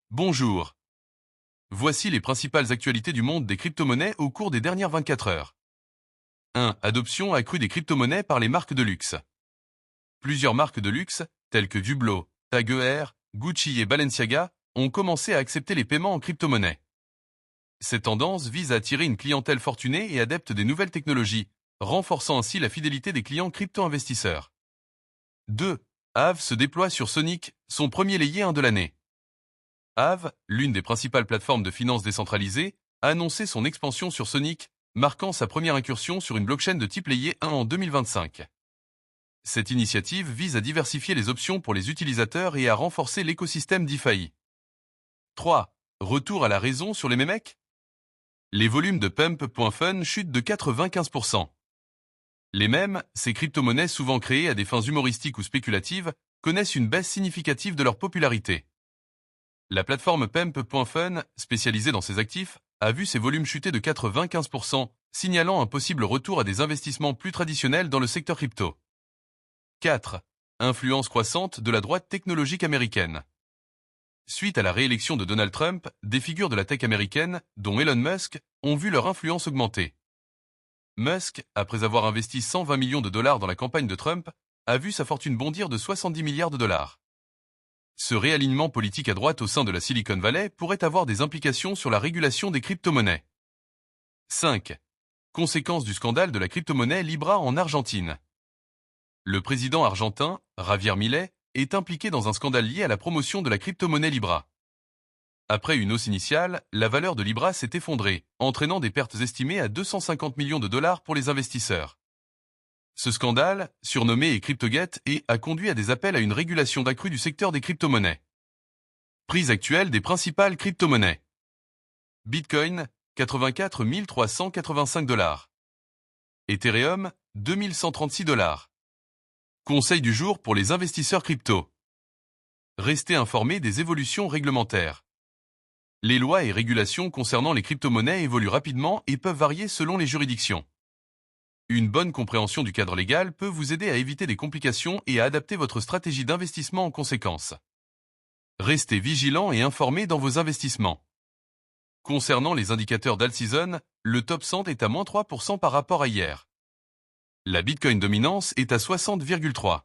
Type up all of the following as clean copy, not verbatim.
Bonjour. Voici les principales actualités du monde des crypto-monnaies au cours des dernières 24 heures. 1. Adoption accrue des crypto-monnaies par les marques de luxe. Plusieurs marques de luxe, telles que Hublot, Tag Heuer, Gucci et Balenciaga, ont commencé à accepter les paiements en crypto-monnaies. Cette tendance vise à attirer une clientèle fortunée et adepte des nouvelles technologies, renforçant ainsi la fidélité des clients crypto-investisseurs. 2. Aave se déploie sur Sonic, son premier layer 1 de l'année. Aave, l'une des principales plateformes de finance décentralisées, a annoncé son expansion sur Sonic, marquant sa première incursion sur une blockchain de type Layer 1 en 2025. Cette initiative vise à diversifier les options pour les utilisateurs et à renforcer l'écosystème DeFi. 3. Retour à la raison sur les mémecs. Les volumes de Pump.fun chutent de 95%. Les mèmes, ces crypto-monnaies souvent créées à des fins humoristiques ou spéculatives, connaissent une baisse significative de leur popularité. La plateforme Pump.fun, spécialisée dans ces actifs, a vu ses volumes chuter de 95%, signalant un possible retour à des investissements plus traditionnels dans le secteur crypto. 4. Influence croissante de la droite technologique américaine. Suite à la réélection de Donald Trump, des figures de la tech américaine, dont Elon Musk, ont vu leur influence augmenter. Musk, après avoir investi 120 millions de dollars dans la campagne de Trump, a vu sa fortune bondir de 70 milliards de dollars. Ce réalignement politique à droite au sein de la Silicon Valley pourrait avoir des implications sur la régulation des crypto-monnaies. 5. Conséquences du scandale de la crypto-monnaie Libra en Argentine. Le président argentin, Javier Milei, est impliqué dans un scandale lié à la promotion de la crypto-monnaie Libra. Après une hausse initiale, la valeur de Libra s'est effondrée, entraînant des pertes estimées à 250 millions de dollars pour les investisseurs. Ce scandale, surnommé Cryptogate, a conduit à des appels à une régulation accrue du secteur des crypto-monnaies. Prix actuel des principales crypto-monnaies. Bitcoin, 84 385 dollars. Ethereum, 2136 dollars. Conseil du jour pour les investisseurs crypto. Restez informés des évolutions réglementaires. Les lois et régulations concernant les crypto-monnaies évoluent rapidement et peuvent varier selon les juridictions. Une bonne compréhension du cadre légal peut vous aider à éviter des complications et à adapter votre stratégie d'investissement en conséquence. Restez vigilant et informé dans vos investissements. Concernant les indicateurs d'Alt-Season, le top 100 est à moins 3% par rapport à hier. La Bitcoin dominance est à 60,3.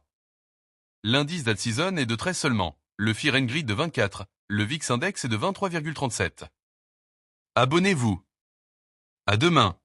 L'indice d'Alt-Season est de 13 seulement, le Fear and Greed de 24, le VIX Index est de 23,37. Abonnez-vous. À demain.